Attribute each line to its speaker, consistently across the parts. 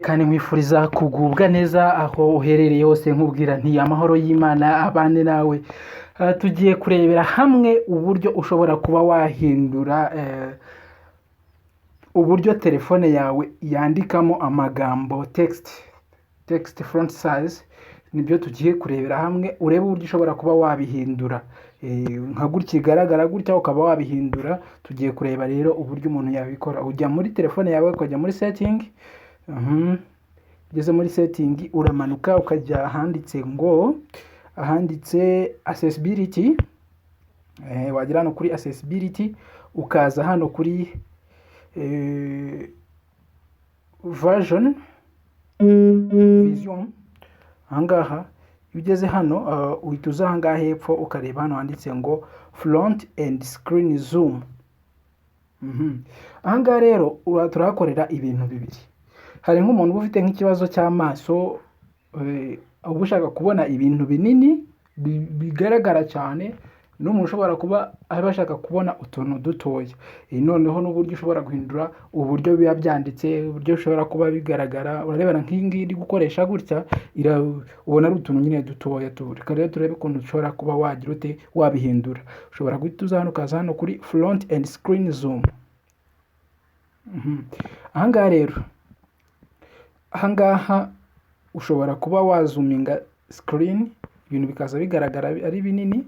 Speaker 1: kandi nkwifuriza kugubwa neza aho uherereye hose, nkubwira nti amahoro y'Imana abane nawe. Tugiye kurebera hamwe uburyo ushobora kuba wahindura uburyo telefone yawe yandikamo amagambo text font size. Nibyo tugiye kurebera hamwe, urebe uburyo ushobora kuba wabihindura nka gutya igaragara gutya ukaba wabihindura. Tugiye kureba rero uburyo umuntu yabikora. Ujya muri telefone yawe ukajya muri setting, ugeze muri setting uramanuka ukajya ahanditse accessibility, wagira hano kuri accessibility, ukaza hano kuri vision. Ahangaha iyo ugeze hano uhita uza ahangaha hepfo ukareba hano handitse ngo front and screen zoom. Ahangaha rero turahakorera ibintu bibiri. Hari nk'umuntu uba ufite nk'ikibazo cy'amaso, uba ushaka kubona ibintu binini bigaragara cyane, n'umuntu ushobora kuba ashaka kubona utuntu dutoya. Noneho n'uburyo ushobora guhindura uburyo biba byanditse, uburyo ushobora kuba bigaragara. Urarebana nk'iyi ngiyi iri gukoresha gutya, ubona ari utuntu nyine dutoya. Reka rero turebe ukuntu ushobora kuba wagira ute wabihindura. Ushobora guhita uza hano ukaza hano kuri front and screen zoom. Ahangaha rero, ahangaha ushobora kuba wazuminga screen, ibintu bikaza bigaragara ari binini,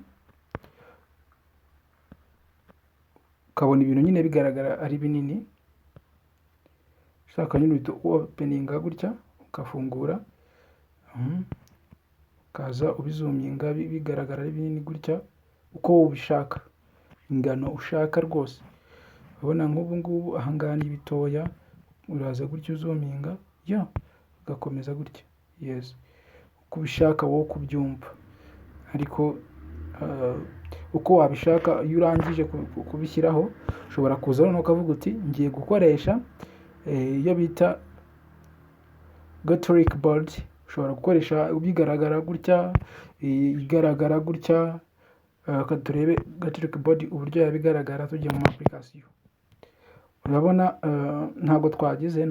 Speaker 1: ukabona ibintu nyine bigaragara ari binini. Ushaka nyine uhita openinga gutya ukafungura, ukaza ubizuminga bigaragara ari binini gutya uko ubishaka, ingano ushaka rwose. Urabona nk'ubu ngubu ahangaha ni bitoya, uraza gutya uzuminga ugakomeza gutya, uko ubishaka wowe kubyumva. Ariko uko wabishaka, iyo urangije kubishyiraho ushobora kuza hano ukavuga uti ngiye gukoresha iyo bita Gotrek board. Ushobora gukoresha bigaragara gutya, igaragara gutya. Turebe Gotrek board uburyo yabigaragara. Tujya mu application, urabona ntabwo twagize,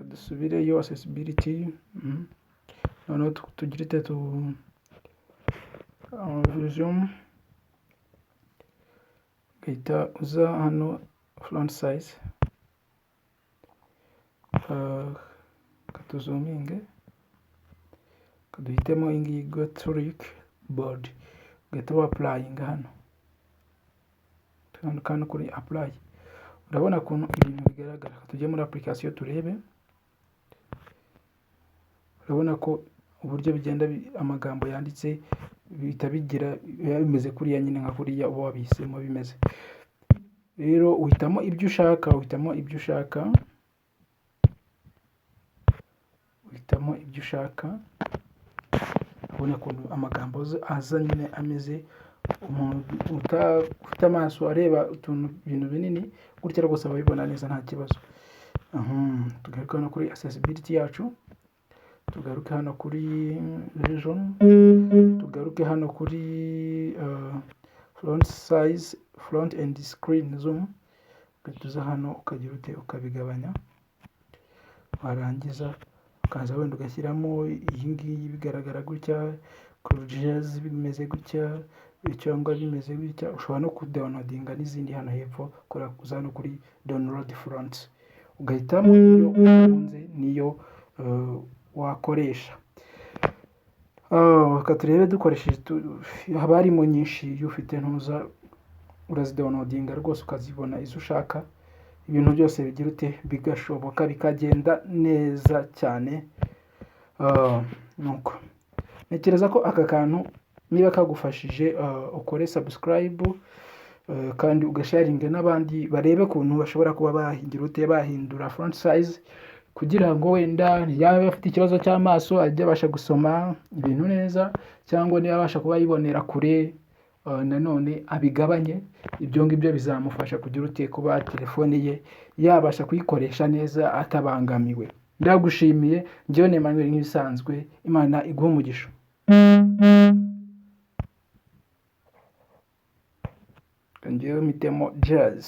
Speaker 1: dusubireyo accessibility. Noneho tugire vision, gahita uza hano font size, katuzuminge, kaduhitemo ingi Gotrek board, gahita wa applying hano kano kuri apply. Urabona ukuntu ibintu bigaragara. Tujye muri application turebe. Urabona ko uburyo bigenda amagambo yanditse bihita bigira bimeze kuriya nyine nka kuriya uba wabihisemo bimeze. Rero uhitamo ibyo ushaka, urabona ukuntu amagambo aza nyine ameze. Umuntu ufite amaso areba ibintu binini gutya rwose ababibona neza nta kibazo. Tugaruke hano kuri accessibility yacu, tugaruke hano kuri vision, tugaruke hano kuri font size, front and screen zoom. Tuza hano ukagira ute ukabigabanya, warangiza ukaza wenda ugashyiramo iyi ngiyi bigaragara gutya, colors bimeze gutya cyangwa bimeze gutya. Ushobora no kudownloadinga n'izindi hano hepfo, kuza hano kuri download front, ugahitamo iyo ukunze niyo wakoresha. Turebe dukoresheje, haba harimo nyinshi. Iyo ufite ntuza urazidownloadinga rwose ukazibona izo ushaka, ibintu byose bigira ute bigashoboka bikagenda neza cyane. Nuko ntekereza ko aka kantu niba kagufashije, ukore subscribe kandi ugasharinga n'abandi barebe ukuntu bashobora kuba bahindura font size, kugira ngo wenda yaba afite ikibazo cy'amaso ajye abasha gusoma ibintu neza, cyangwa niba abasha kuba yibonera kure nanone abigabanye. Ibyo ngibyo bizamufasha kugira ute kuba telefone ye yabasha kuyikoresha neza atabangamiwe. Ndagushimiye. Njyewe ni Emmanuel nk'ibisanzwe. Imana iguhe umugisha. Njyewe mitemo jazz.